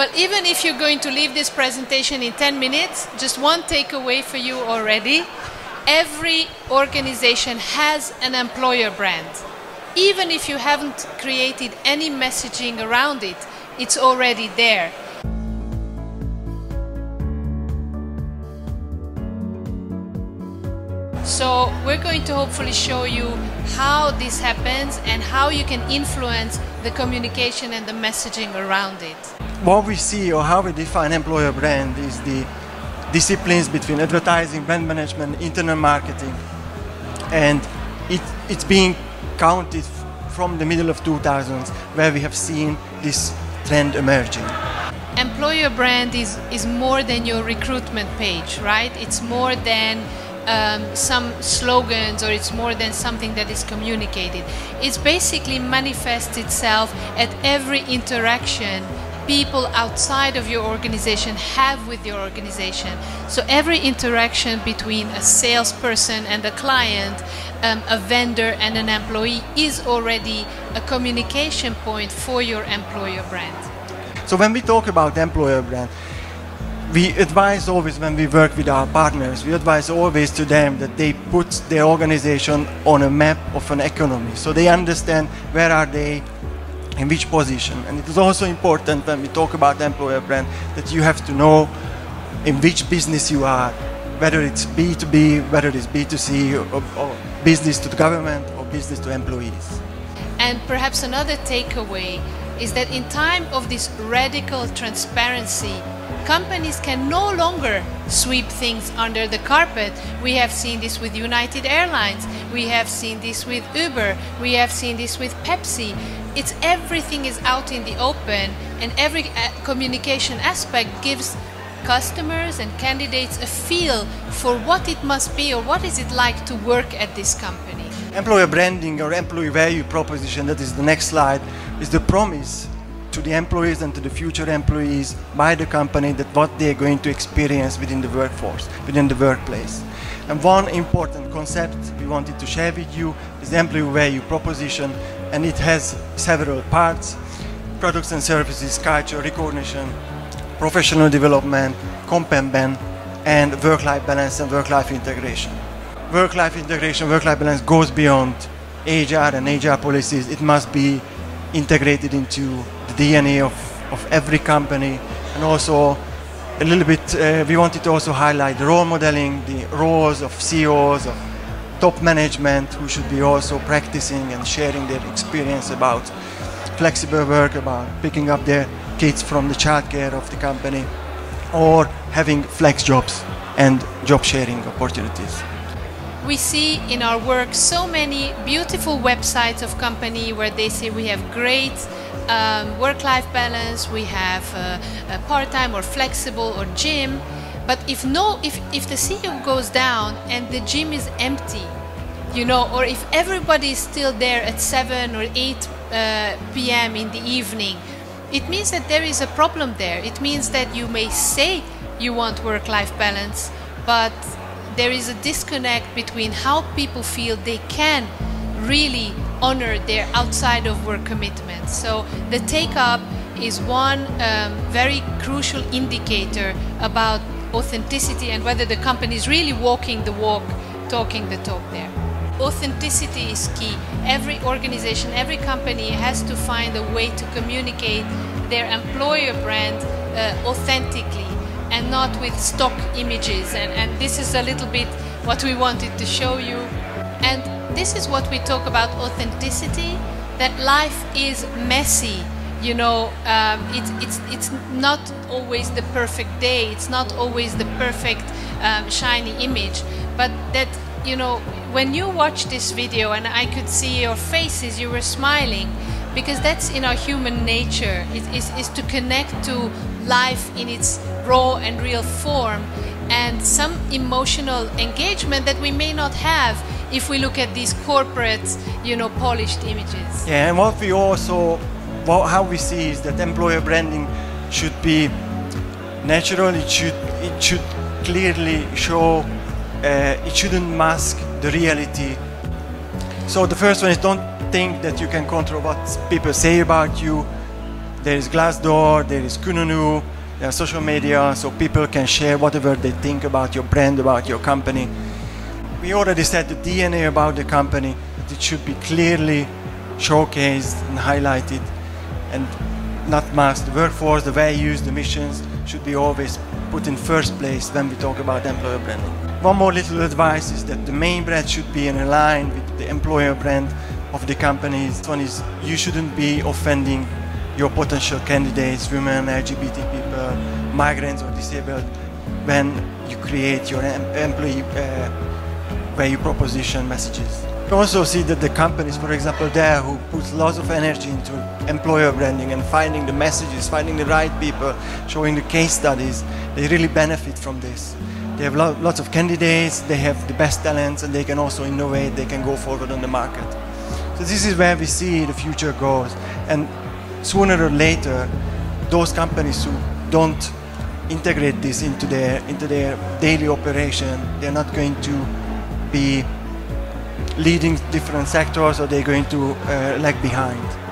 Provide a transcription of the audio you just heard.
But even if you're going to leave this presentation in 10 minutes, just one takeaway for you already. Every organization has an employer brand. Even if you haven't created any messaging around it, it's already there. So we're going to hopefully show you how this happens and how you can influence the communication and the messaging around it. What we see, or how we define employer brand, is the disciplines between advertising, brand management, internal marketing, and it's being counted from the middle of 2000s, where we have seen this trend emerging. Employer brand is more than your recruitment page, right? It's more than some slogans, or it's more than something that is communicated. It's basically manifests itself at every interaction people outside of your organization have with your organization. So every interaction between a salesperson and a client, a vendor and an employee, is already a communication point for your employer brand. So when we talk about employer brand, we advise always, when we work with our partners, we advise always to them that they put their organization on a map of an economy, so they understand where are they, in which position. And it is also important, when we talk about employer brand, that you have to know in which business you are, whether it's B2B, whether it's B2C, or business to the government, or business to employees. And perhaps another takeaway is that in time of this radical transparency, companies can no longer sweep things under the carpet. We have seen this with United Airlines, we have seen this with Uber, we have seen this with Pepsi. It's everything is out in the open, and every communication aspect gives customers and candidates a feel for what it must be, or what is it like to work at this company. Employer branding, or employee value proposition, that is the next slide, is the promise to the employees and to the future employees by the company that what they are going to experience within the workforce, within the workplace. And one important concept we wanted to share with you is the employee value proposition, and it has several parts: products and services, culture, recognition, professional development, comp and ben, and work-life balance and work-life integration. Work-life integration, work-life balance goes beyond HR and HR policies. It must be integrated into the DNA of every company. And also a little bit, we wanted to also highlight the role modeling, the roles of CEOs, of top management, who should be also practicing and sharing their experience about flexible work, about picking up their kids from the childcare of the company, or having flex jobs and job sharing opportunities. We see in our work so many beautiful websites of company where they say we have great work-life balance, we have part-time or flexible or gym, but if the CEO goes down and the gym is empty, you know, or if everybody is still there at 7 or 8 p.m. in the evening, it means that there is a problem there. It means that you may say you want work-life balance, but there is a disconnect between how people feel they can really honor their outside of work commitments. So the take-up is one very crucial indicator about authenticity and whether the company is really walking the walk, talking the talk there. Authenticity is key. Every organization, every company has to find a way to communicate their employer brand authentically, and not with stock images. And this is a little bit what we wanted to show you. And this is what we talk about authenticity, that life is messy. You know, it's not always the perfect day, it's not always the perfect shiny image, but that, you know, when you watch this video and I could see your faces, you were smiling, because that's in our human nature. It is to connect to life in its raw and real form, and some emotional engagement that we may not have if we look at these corporate, you know, polished images. Yeah, and what we also, how we see is that employer branding should be natural. It should clearly show. It shouldn't mask the reality. So the first one is, don't think that you can control what people say about you. There is Glassdoor, there is Kununu, there are social media, so people can share whatever they think about your brand, about your company. We already said the DNA about the company, that it should be clearly showcased and highlighted and not masked. The workforce, the values, the missions should be always put in first place when we talk about employer branding. One more little advice is that the main brand should be in line with the employer brand of the companies. One is you shouldn't be offending your potential candidates, women, LGBT people, migrants or disabled when you create your employee value proposition messages. You also see that the companies, for example, there who put lots of energy into employer branding and finding the messages, finding the right people, showing the case studies, they really benefit from this. They have lots of candidates, they have the best talents, and they can also innovate, they can go forward on the market. So this is where we see the future goes. And sooner or later, those companies who don't integrate this into their daily operation, they're not going to be leading different sectors, or they're going to lag behind.